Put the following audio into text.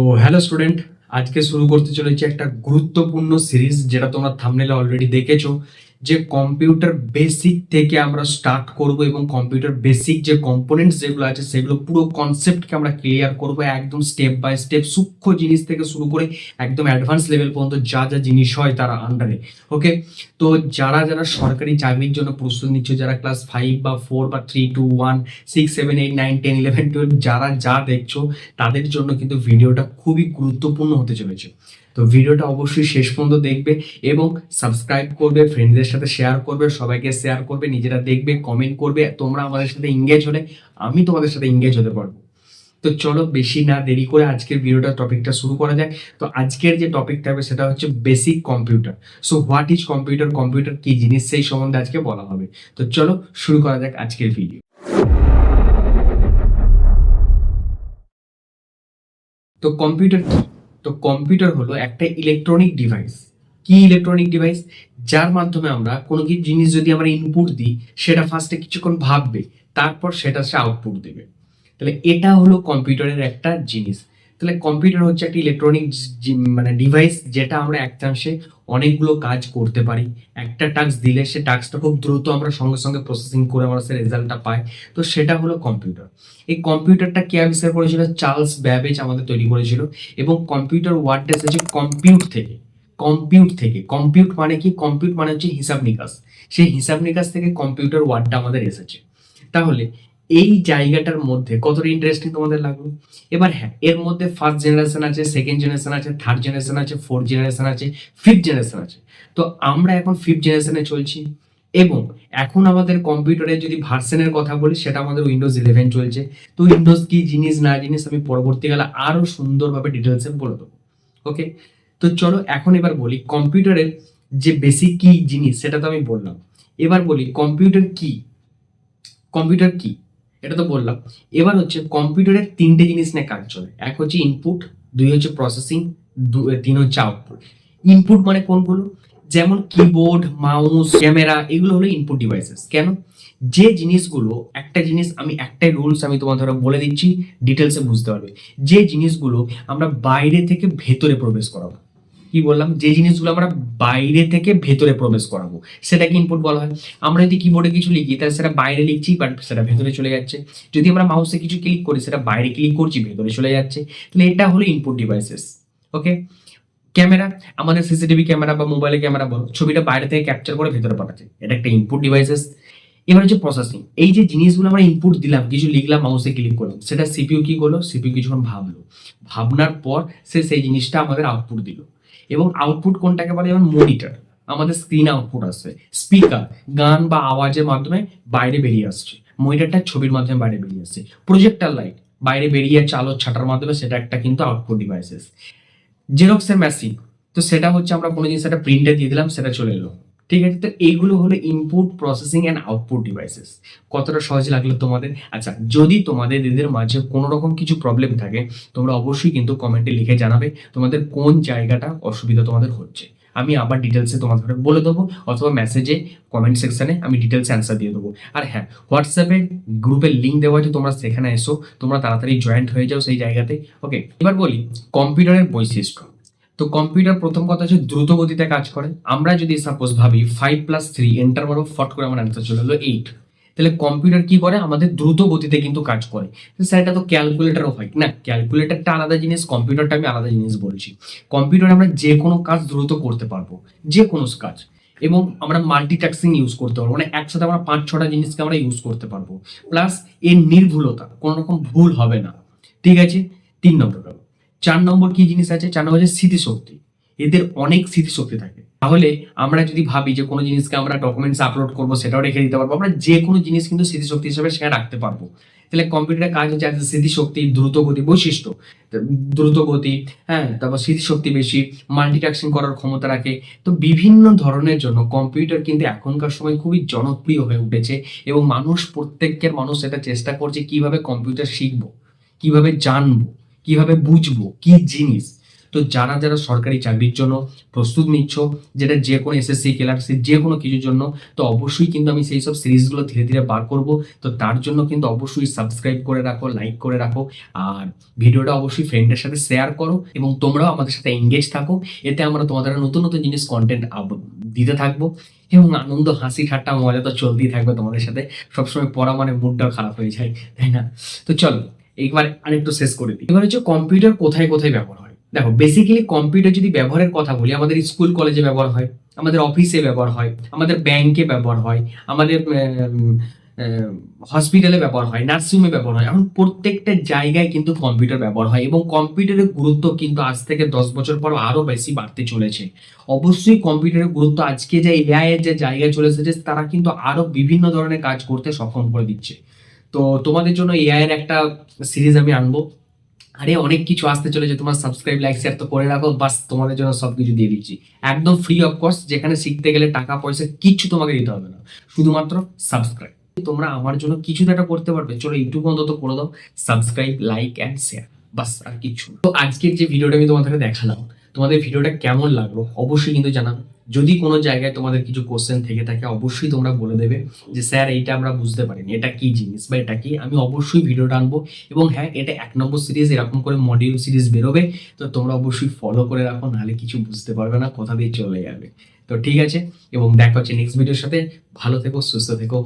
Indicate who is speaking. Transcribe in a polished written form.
Speaker 1: তো hello student, আজকে শুরু করতে চলেছে একটা গুরুত্বপূর্ণ সিরিজ, যেটা তোমরা থাম্বনেলে অলরেডি দেখেছো। যে কম্পিউটার বেসিক থেকে আমরা স্টার্ট করব এবং কম্পিউটার বেসিক যে কম্পোনেন্টস যেগুলো আছে সেগুলো পুরো কনসেপ্টকে আমরা ক্লিয়ার করব, একদম স্টেপ বাই স্টেপ, সূক্ষ্ম জিনিস থেকে শুরু করে একদম অ্যাডভান্স লেভেল পর্যন্ত যা যা জিনিস হয় তার আন্ডারে। ওকে, তো যারা যারা সরকারি চাকরির জন্য প্রস্তুতি নিচ্ছ, যারা ক্লাস 5 বা 4 বা 3 2 1 6 7 8 9 10 11 12 যারা যা দেখছো, তাদের জন্য কিন্তু ভিডিওটা খুবই গুরুত্বপূর্ণ হতে চলেছে। তো ভিডিওটা অবশ্যই শেষ পর্যন্ত দেখবে এবং সাবস্ক্রাইব করবে, ফ্রেন্ডদের সাথে শেয়ার করবে, সবাইকে শেয়ার করবে, নিজেরা দেখবে, কমেন্ট করবে। তোমরা আমাদের সাথে এঙ্গেজ হলে আমি তোমাদের সাথে এঙ্গেজ হতে পারবো। তো চলো বেশি না দেরি করে আজকের ভিডিওটা টপিকটা শুরু করা যায়। তো আজকের যে টপিক থাকবে সেটা হচ্ছে basic computer. So what is computer, computer কি জিনিস, সেই সম্বন্ধে আজকে বলা হবে। তো চলো শুরু করা যাক আজকের ভিডিও। তো কম্পিউটার কি? তো কম্পিউটার হলো একটা ইলেকট্রনিক ডিভাইস। কি ইলেকট্রনিক ডিভাইস? যার মাধ্যমে আমরা কোনো কিছু জিনিস যদি আমরা ইনপুট দিই, সেটা ফার্স্টে কিছুক্ষণ ভাববে, তারপর সেটা সে আউটপুট দেবে। তাহলে এটা হলো কম্পিউটারের একটা জিনিস। তাহলে কম্পিউটার হচ্ছে একটা ইলেকট্রনিক মানে ডিভাইস, যেটা আমরা একটাংশে অনেকগুলো কাজ করতে পারি। একটা টাস্ক দিলে সে টাস্কটা খুব দ্রুত আমরা সঙ্গে সঙ্গে প্রসেসিং করে আমরা সে রেজাল্টটা পাই। তো সেটা হলো কম্পিউটার। এই কম্পিউটারটা কে আবিষ্কার করেছিল? চার্লস ব্যাবেজ আমাদের তৈরি করেছিল। এবং কম্পিউটার ওয়ার্ডটা এসেছে কম্পিউট থেকে। কম্পিউট মানে কি? কম্পিউট মানে হচ্ছে হিসাব নিকাশ। সেই হিসাব নিকাশ থেকে কম্পিউটার ওয়ার্ডটা আমাদের এসেছে। তাহলে এই জায়গাটার মধ্যে কতটা ইন্টারেস্টিং তোমাদের লাগলো? এবার হ্যাঁ, এর মধ্যে ফার্স্ট জেনারেশন আছে, সেকেন্ড জেনারেশন আছে, থার্ড জেনারেশন আছে, ফোর্থ জেনারেশন আছে, ফিফথ জেনারেশন আছে। তো আমরা এখন ফিফথ জেনারেশনে চলছি। এবং এখন আমাদের কম্পিউটারের যদি ভার্সনের কথা বলি, সেটা আমাদের উইন্ডোজ 11 চলছে। তো উইন্ডোজ কি জিনিস না জিনিস আমি পরবর্তীকালে আরো সুন্দরভাবে ডিটেলসে বলে দেবো। ওকে, তো চলো এখন এবার বলি কম্পিউটারের যে বেসিক কি জিনিস, সেটা তো আমি বললাম। এবার বলি কম্পিউটার কি। কম্পিউটার কি এটা তো বললাম। এবার হচ্ছে কম্পিউটারের তিনটে জিনিস নিয়ে কাজ চলে। এক হচ্ছে ইনপুট, দুই হচ্ছে প্রসেসিং, তিন হচ্ছে আউটপুট। ইনপুট মানে কোনগুলো? যেমন কিবোর্ড, মাউস, ক্যামেরা, এগুলো হলো ইনপুট ডিভাইসেস। কেন? যে জিনিসগুলো, একটা জিনিস আমি একটাই রুলস আমি তোমাদের বলে দিচ্ছি, ডিটেলসে বুঝতে পারবে। যে জিনিসগুলো আমরা বাইরে থেকে ভেতরে প্রবেশ করাবো। কি বললাম? যে জিনিসগুলো আমরা বাইরে থেকে ভেতরে প্রবেশ করাবো সেটাকে ইনপুট বলা হয়। আমরা যদি কিবোর্ডে কিছু লিখি তাহলে সেটা বাইরে লিখছি, বাট সেটা ভেতরে চলে যাচ্ছে। যদি আমরা মাউসে কিছু ক্লিক করি, সেটা বাইরে ক্লিক করছি, ভেতরে চলে যাচ্ছে। তাহলে এটা হলো ইনপুট ডিভাইসেস। ওকে, ক্যামেরা, আমাদের সিসিটিভি ক্যামেরা বা মোবাইলে ক্যামেরা বলো, ছবিটা বাইরে থেকে ক্যাপচার করে ভেতরে পাঠাচ্ছে, এটা একটা ইনপুট ডিভাইসেস। এবার হচ্ছে প্রসেসিং। এই যে জিনিসগুলো আমরা ইনপুট দিলাম, কিছু লিখলাম, মাউসে ক্লিক করলাম, সেটা সিপিইউ কি করলো? সিপিইউ কিছুক্ষণ ভাবলো, ভাবনার পর সে সেই জিনিসটা আমাদের আউটপুট দিল। এবং আউটপুট কোনটাকে বলে? যেমন মনিটর, আমাদের স্ক্রিন আউটপুট আসবে। স্পিকার, গান বা আওয়াজের মাধ্যমে বাইরে বেরিয়ে আসছে, মনিটরটা ছবির মাধ্যমে বাইরে বেরিয়ে আসছে। প্রজেক্টর লাইট বাইরে বেরিয়ে যাচ্ছে আলোর ছাটার মাধ্যমে, সেটা একটা কিন্তু আউটপুট ডিভাইসেস। জেরক্সের মেশিন, তো সেটা হচ্ছে আমরা কোনো জিনিস একটা প্রিন্টে দিয়ে দিলাম, সেটা চলে এলো। ঠিক আছে, তো এইগুলো হলো input, processing and output devices. কতটা সহজ লাগলো তোমাদের? আচ্ছা, যদি তোমাদের এদের মাঝে কোনো রকম কিছু প্রবলেম থাকে, তোমরা অবশ্যই কিন্তু কমেন্টে লিখে জানাবে তোমাদের কোন জায়গাটা অসুবিধা তোমাদের হচ্ছে। আমি আবার ডিটেলসে তোমাদের বলে দেবো, অথবা মেসেজে, কমেন্ট সেকশনে আমি ডিটেলসে অ্যান্সার দিয়ে দেবো। আর হ্যাঁ, হোয়াটসঅ্যাপে গ্রুপের লিঙ্ক দেওয়া আছে, তোমরা সেখানে এসো, তোমরা তাড়াতাড়ি জয়েন্ট হয়ে যাও সেই জায়গাতে। ওকে, এবার বলি কম্পিউটারের বৈশিষ্ট্য। তো কম্পিউটার প্রথম কথা হচ্ছে দ্রুত গতিতে কাজ করে। আমরা যদি সাপোজ ভাবি 5+3 এন্টার মারো, ফট করে আমার অ্যান্সার চলে এলো 8। তাহলে কম্পিউটার কি করে? আমাদের দ্রুত গতিতে কিন্তু কাজ করে। স্যার এটা তো ক্যালকুলেটারও হয় না, ক্যালকুলেটারটা আলাদা জিনিস, কম্পিউটারটা আমি আলাদা জিনিস বলছি। কম্পিউটার আমরা যে কোনো কাজ দ্রুত করতে পারবো, যে কোনো কাজ। এবং আমরা মাল্টিটাস্কিং ইউজ করতে পারবো, মানে একসাথে আমরা 5-6টা জিনিসকে আমরা ইউজ করতে পারবো। প্লাস এর নির্ভুলতা, কোনো রকম ভুল হবে না। ঠিক আছে, 3 নম্বর। 4 নম্বর কি জিনিস আছে? 4 নম্বর হচ্ছে স্মৃতিশক্তি। এদের অনেক স্মৃতিশক্তি থাকে। তাহলে আমরা যদি ভাবি যে কোনো জিনিসকে আমরা ডকুমেন্টস আপলোড করবো, সেটাও রেখে দিতে পারবো। আমরা যে কোনো জিনিস কিন্তু স্মৃতিশক্তি হিসেবে সেখানে রাখতে পারবো। তাহলে কম্পিউটারের কাজ হচ্ছে স্মৃতিশক্তি, দ্রুত গতি, বৈশিষ্ট্য দ্রুত গতি, হ্যাঁ, তারপর স্মৃতিশক্তি বেশি, মাল্টিটাস্কিং করার ক্ষমতা রাখে। তো বিভিন্ন ধরনের জন্য কম্পিউটার কিন্তু এখনকার সময় খুবই জনপ্রিয় হয়ে উঠেছে। এবং প্রত্যেকের মানুষ এটা চেষ্টা করছে কিভাবে কম্পিউটার শিখবো, কিভাবে জানবো, কিভাবে বুঝবো কি জিনিস। তো যারা যারা সরকারি চাকরির জন্য প্রস্তুত নিচ্ছ, যেটা যে কোনো এসএসসি ক্লার্কশিপ যে কোনো কিছুর জন্য, তো অবশ্যই কিন্তু আমি সেই সব সিরিজগুলো ধীরে ধীরে বার করব। তো তার জন্য কিন্তু অবশ্যই সাবস্ক্রাইব করে রাখো, লাইক করে রাখো, আর ভিডিওটা অবশ্যই ফ্রেন্ডের সাথে শেয়ার করো এবং তোমরাও আমাদের সাথে এঙ্গেজ থাকো। এতে আমরা তোমাদের নতুন নতুন জিনিস কন্টেন্ট দিতে থাকবো এবং আনন্দ, হাসি, ঠাট্টা, মজা তো চলতেই থাকবে তোমাদের সাথে। সবসময় পড়া মানে মুডটাও খারাপ হয়ে যায়, তাই না? তো চলো এইবার আরেকটু শেষ করে দিই। এবার হচ্ছে কম্পিউটার কোথায় কোথায় ব্যবহার হয়। দেখো বেসিক্যালি কম্পিউটার যদি ব্যবহারের কথা বলি, আমাদের স্কুল কলেজে ব্যবহার হয়, আমাদের অফিসে ব্যবহার হয়, আমাদের ব্যাংকে ব্যবহার হয়, আমাদের হসপিটালে ব্যবহার হয়, নার্সিংহোমে ব্যবহার হয়। এখন প্রত্যেকটা জায়গায় কিন্তু কম্পিউটার ব্যবহার হয় এবং কম্পিউটারের গুরুত্ব কিন্তু আজ থেকে 10 বছর পর আরো বেশি বাড়তে চলেছে। অবশ্যই কম্পিউটারের গুরুত্ব আজকে যে এআই এর যে জায়গায় চলে এসেছে, তারা কিন্তু আরো বিভিন্ন ধরনের কাজ করতে সক্ষম করে দিচ্ছে। তো তোমাদের জন্য এআই এর একটা সিরিজ আমি আনবো। আরে অনেক কিছু আসতে চলেছে, তোমার সাবস্ক্রাইব, লাইক, শেয়ার তো করে রাখো, বাস তোমাদের জন্য সবকিছু দিয়ে দিচ্ছি একদম ফ্রি অফ কস্ট, যেখানে শিখতে গেলে টাকা পয়সা কিচ্ছু তোমাকে দিতে হবে না, শুধুমাত্র সাবস্ক্রাইব। তোমরা আমার জন্য কিছু তো একটা করতে পারবে, চলো ইউটিউব অন্তত করে দাও, সাবস্ক্রাইব, লাইক অ্যান্ড শেয়ার, বাস আর কিচ্ছু না। তো আজকের যে ভিডিওটা আমি তোমাদেরকে দেখালাম, তোমাদের ভিডিওটা কেমন লাগলো অবশ্যই কিন্তু জানাবে। যদি কোনো জায়গায় তোমাদের কিছু কোশ্চেন থেকে থাকে অবশ্যই তোমরা বলে দেবে যে স্যার এইটা আমরা বুঝতে পারিনি, এটা কি জিনিস বা এটা কি, আমি অবশ্যই ভিডিওটা আনবো। এবং হ্যাঁ, এটা 1 নম্বর সিরিজ, এরকম করে মডিউল সিরিজ বেরোবে, তো তোমরা অবশ্যই ফলো করে রাখো, নাহলে কিছু বুঝতে পারবে না, কোথা দিয়ে চলে যাবে। তো ঠিক আছে, এবং দেখা হচ্ছে নেক্সট ভিডিওর সাথে। ভালো থেকো, সুস্থ থেকো।